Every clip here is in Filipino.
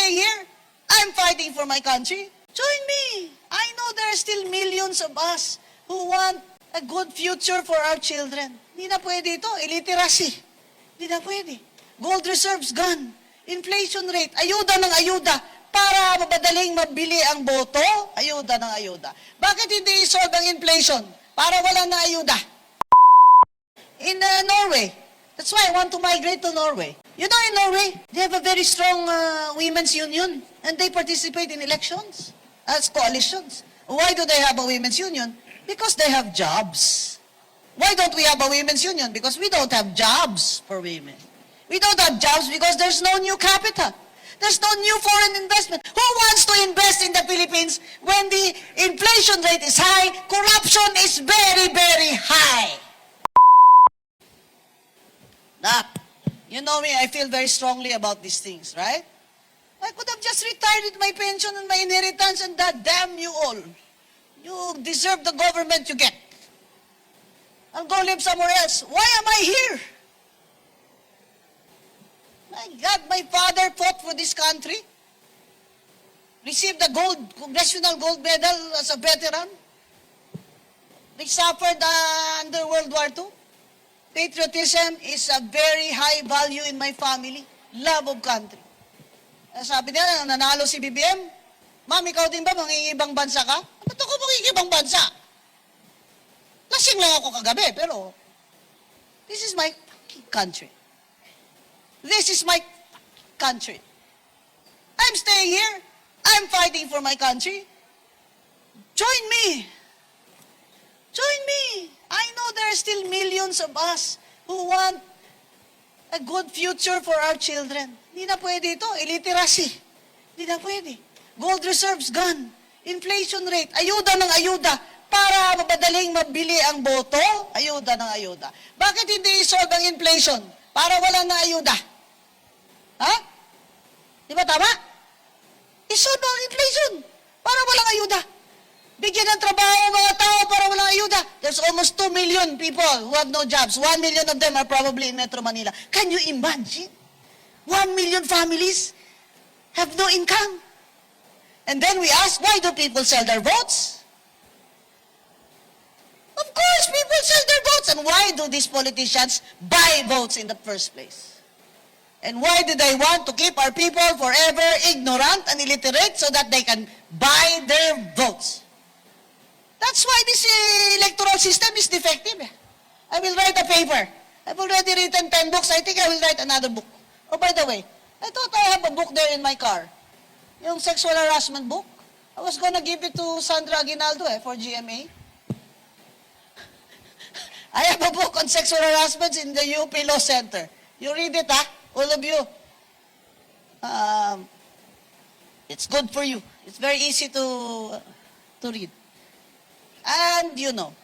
staying here. I'm fighting for my country. Join me. I know there are still millions of us who want a good future for our children. Hindi na pwede ito. Illiteracy. Hindi na pwede. Gold reserves gone. Inflation rate. Ayuda ng ayuda. Para mabadaling mabili ang boto. Ayuda ng ayuda. Bakit hindi isolve ang inflation? Para wala na ayuda. In Norway. That's why I want to migrate to Norway. You know, in Norway, they have a very strong women's union. And they participate in elections as coalitions. Why do they have a women's union? Because they have jobs. Why don't we have a women's union? Because we don't have jobs for women. We don't have jobs because there's no new capital. There's no new foreign investment. Who wants to invest in the Philippines when the inflation rate is high, corruption is very, very high? Now, you know me, I feel very strongly about these things, right? I could have just retired with my pension and my inheritance and that damn you all. You deserve the government you get. I'll go live somewhere else. Why am I here? My God, my father fought for this country. Received the Congressional Gold Medal as a veteran. They suffered under World War II. Patriotism is a very high value in my family. Love of country. Sabi nila, nanalo si BBM. Ma'am, ikaw din ba mangingibang bansa ka? Ba't ako mangingibang bansa? Lasing lang ako kagabi, pero this is my fucking country. This is my country. I'm staying here. I'm fighting for my country. Join me. Join me. I know there are still millions of us who want a good future for our children. Hindi na pwede ito. Illiteracy. Hindi na pwede. Gold reserves gone. Inflation rate. Ayuda ng ayuda. Para mabadaling mabili ang boto. Ayuda ng ayuda. Bakit hindi isolve ang inflation? Para wala na ayuda. Ha? Di ba tama? Isolve ang inflation. Para walang ayuda. Bigyan ng trabaho ang mga tao para walang ayuda. There's almost 2 million people who have no jobs. 1 million of them are probably in Metro Manila. Can you imagine? 1 million families have no income. And then we ask, why do people sell their votes? Of course, people sell their votes. And why do these politicians buy votes in the first place? And why do they want to keep our people forever ignorant and illiterate so that they can buy their votes? That's why this electoral system is defective. I will write a paper. I've already written 10 books. I think I will write another book. Oh, by the way, I thought I have a book there in my car. Yung sexual harassment book. I was gonna give it to Sandra Aguinaldo for GMA. I have a book on sexual harassment in the UP Law Center. You read it, all of you. It's good for you. It's very easy to read. And you know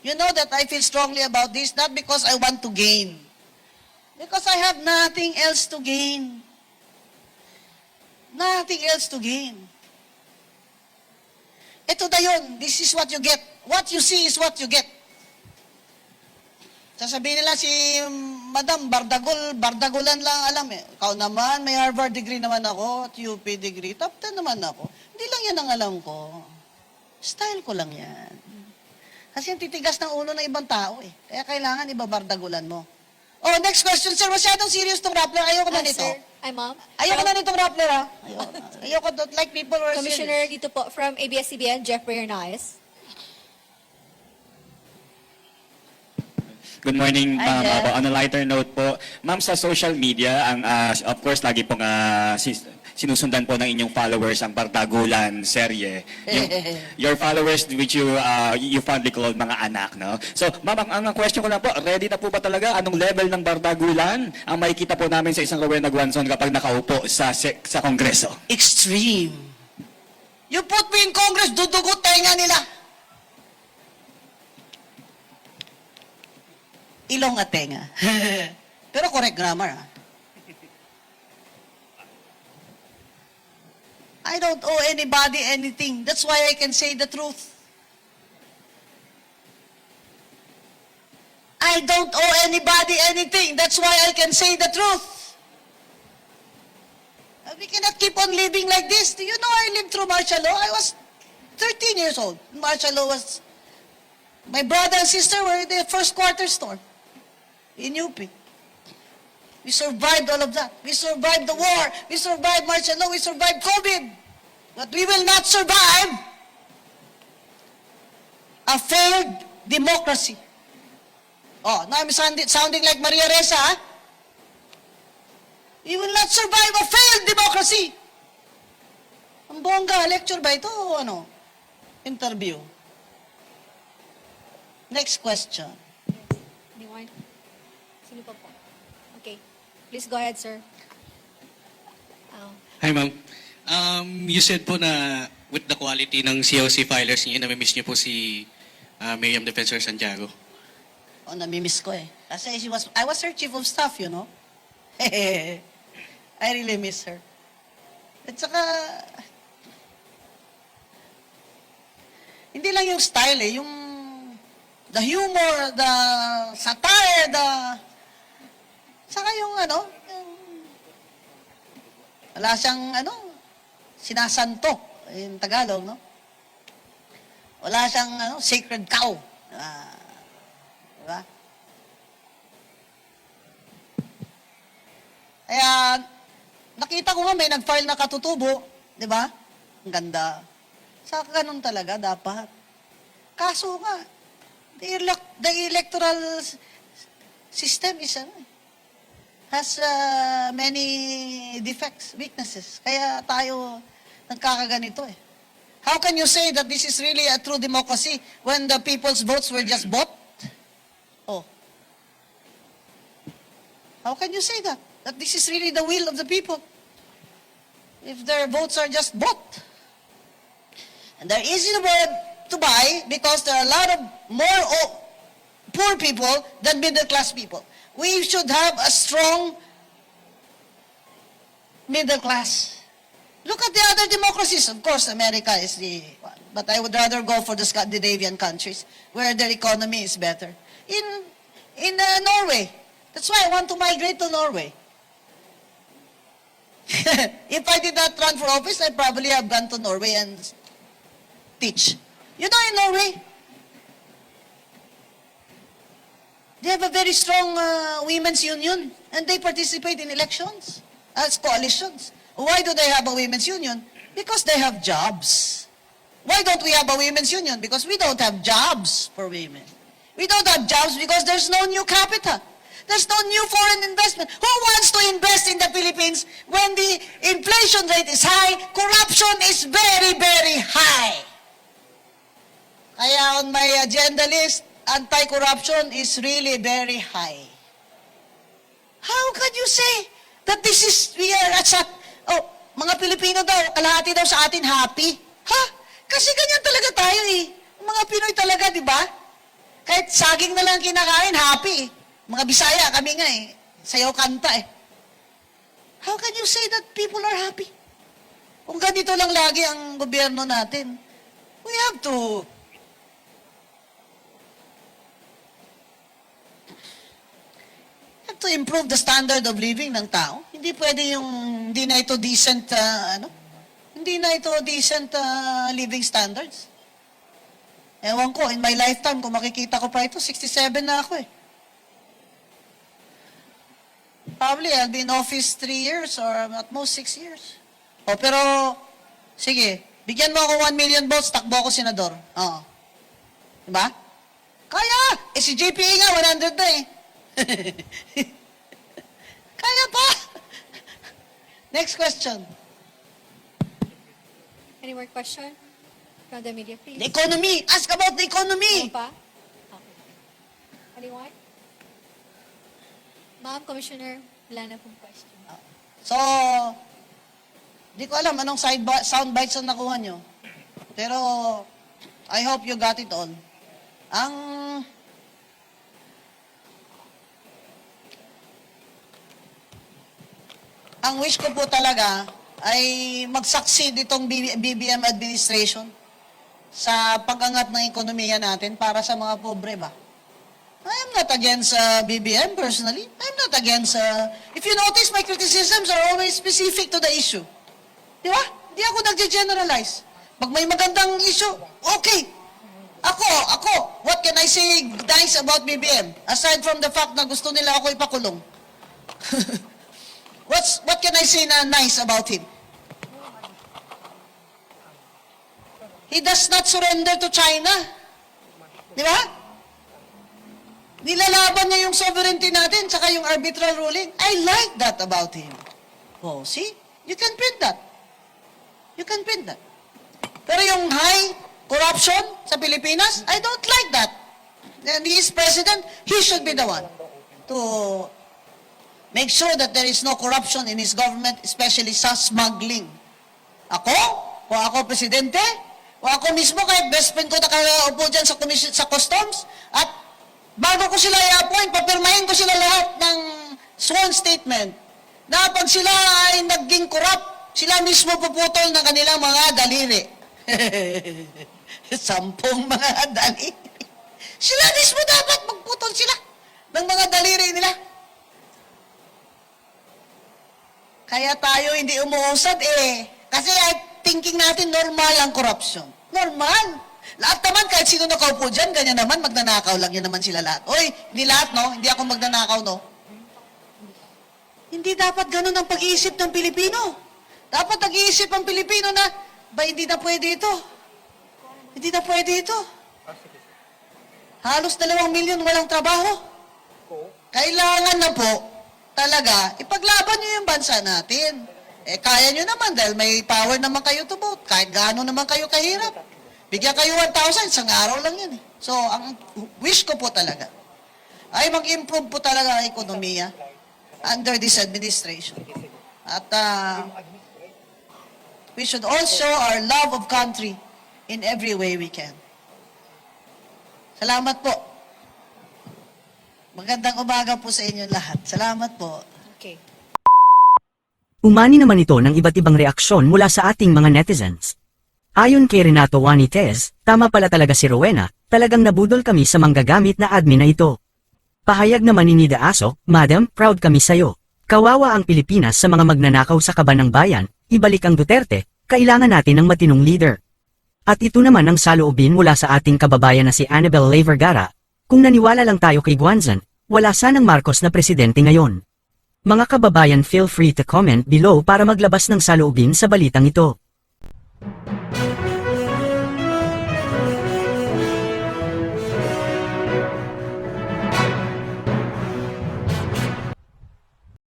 that I feel strongly about this, not because I want to gain. Because I have nothing else to gain. Nothing else to gain. Ito na yun. This is what you get. What you see is what you get. Sasabihin nila si Madam, bardagulan lang alam eh. Ikaw naman, may Harvard degree naman ako, at UP degree. Top 10 naman ako. Hindi lang yan ang alam ko. Style ko lang yan. Kasi yung titigas ng ulo ng ibang tao eh. Kaya kailangan ibabardagulan mo. Oh, next question, sir. Masyadong serious tong Rappler. Ayoko na nito. Sir, ma'am. Ayoko na nitong Rappler, ha? Ayoko like people who are Commissioner serious. dito po from ABS-CBN, Jeffrey Hernandez. Good morning, ma'am. Hi, Jeff. On a lighter note po, ma'am, sa social media, ang of course, lagi pong sinusundan po ng inyong followers ang Bardagulan serye. Your followers, which you fondly call mga anak, no? So, ma'am, ang question ko lang po, ready na po ba talaga? Anong level ng Bardagulan ang makikita po namin sa isang Rowena Guanzon kapag nakaupo sa Kongreso? Extreme. You put me in Congress, dudugot tenga nila. Ilong at tenga. Pero correct grammar, ha? I don't owe anybody anything. That's why I can say the truth. I don't owe anybody anything. That's why I can say the truth. We cannot keep on living like this. Do you know I lived through martial law? I was 13 years old. Martial law was... My brother and sister were in the first quarter storm in UP. We survived all of that. We survived the war. We survived martial law. We survived COVID. But we will not survive a failed democracy. Oh, now I'm sounding like Maria Ressa, ha? We will not survive a failed democracy. Ang bongga, lecture ba ito o ano? Interview. Next question. Anyone? Sino pa po? Okay. Please go ahead, sir. Hi, ma'am. You said po na with the quality ng COC filers niyo, namimiss niyo po si Miriam Defensor Santiago. Oh, namimiss ko eh. Kasi I was her chief of staff, you know. I really miss her. At saka, hindi lang yung style eh, yung the humor, the satire, saka yung wala siyang sinasanto, in Tagalog, no? Wala siyang sacred cow. Diba? Kaya, nakita ko nga may nag-file na katutubo, di ba? Ang ganda. Sa ganun talaga, dapat. Kaso nga, the electoral system has many defects, weaknesses. Kaya tayo nagkakaganito eh. How can you say that this is really a true democracy when the people's votes were just bought? Oh. How can you say that? That this is really the will of the people? If their votes are just bought. And they're easy to buy because there are a lot of more poor people than middle class people. We should have a strong middle class. Look at the other democracies. Of course, America is the one. But I would rather go for the Scandinavian countries where their economy is better. In Norway. That's why I want to migrate to Norway. If I did not run for office, I'd probably have gone to Norway and teach. You know, in Norway, they have a very strong women's union, and they participate in elections as coalitions. Why do they have a women's union? Because they have jobs. Why don't we have a women's union? Because we don't have jobs for women. We don't have jobs because there's no new capital. There's no new foreign investment. Who wants to invest in the Philippines when the inflation rate is high, corruption is very, very high? Kaya on my agenda list, anti-corruption is really very high. How can you say that we are mga Pilipino daw, kalahati daw sa atin happy? Ha? Kasi ganyan talaga tayo eh. Mga Pinoy talaga, di ba? Kahit saging na lang kinakain, happy eh. Mga Bisaya, kami nga eh. Sayaw kanta eh. How can you say that people are happy? Kung ganito lang lagi ang gobyerno natin, we have to improve the standard of living ng tao. Hindi pwede yung hindi na ito decent living standards. Ewan ko, in my lifetime, kung makikita ko pa ito, 67 na ako eh. Probably I'll be in office 3 years or at most 6 years. Pero, sige, bigyan mo ako 1 million votes, takbo ako senador. Oo. Diba? Kaya! Si JPA nga, 100 na eh. Kaya pa! Next question. Any more question from the media, please? The economy. Ask about the economy. Ano pa? Okay. Anyone? Ma'am, Commissioner, wala na pong question. So, di ko alam anong sound bites ang nakuha nyo. Pero, I hope you got it all. Ang wish ko po talaga ay mag-succeed itong BBM administration sa pag-angat ng ekonomiya natin para sa mga pobre ba. I am not against BBM personally. I'm not against... if you notice, my criticisms are always specific to the issue. Di ba? Hindi ako nagge-generalize. Pag may magandang issue, okay. Ako, what can I say nice about BBM? Aside from the fact na gusto nila ako ipakulong. What can I say na nice about him? He does not surrender to China. Di ba? Nilalaban niya yung sovereignty natin saka yung arbitral ruling. I like that about him. Oh, see? You can print that. You can print that. Pero yung high corruption sa Pilipinas, I don't like that. And he is president, he should be the one to make sure that there is no corruption in his government, especially sa smuggling. Ako, kung ako presidente, kung ako mismo, kahit best friend ko nakaupo dyan sa, sa customs, at bago ko sila i-appoint, papirmahin ko sila lahat ng sworn statement na pag sila ay naging corrupt, sila mismo puputol ng kanilang mga daliri. 10 mga daliri. Sila mismo dapat magputol sila ng mga daliri nila. Kaya tayo hindi umuusad kasi thinking natin normal ang corruption. Normal. Lahat naman, kahit sino nakaupo dyan, ganyan naman, magnanakaw lang yan naman sila lahat. Oy, hindi lahat, no? Hindi ako magnanakaw, no? Hindi dapat ganun ang pag-iisip ng Pilipino. Dapat nag-iisip ang Pilipino na, hindi na pwede ito. Hindi na pwede ito. Halos 2 milyon walang trabaho. Kailangan na po, talaga, ipaglaban nyo yung bansa natin. Kaya nyo naman dahil may power naman kayo to vote. Kahit gaano naman kayo kahirap. Bigyan kayo 1,000, isang araw lang yan. So, ang wish ko po talaga ay mag-improve po talaga ang ekonomiya under this administration. At we should all show our love of country in every way we can. Salamat po. Magandang umaga po sa inyo lahat. Salamat po. Okay. Umani naman ito ng iba't ibang reaksyon mula sa ating mga netizens. Ayon kay Renato Juanitez, tama pala talaga si Rowena, talagang nabudol kami sa manggagamit na admin na ito. Pahayag naman ni Nida Aso, Madam, proud kami sayo. Kawawa ang Pilipinas sa mga magnanakaw sa kaban ng bayan, ibalik ang Duterte, kailangan natin ng matinong leader. At ito naman ang saloobin mula sa ating kababayan na si Annabel Lay Vergara, kung naniwala lang tayo kay Guanzon, wala sanang Marcos na presidente ngayon. Mga kababayan, feel free to comment below para maglabas ng saloobin sa balitang ito.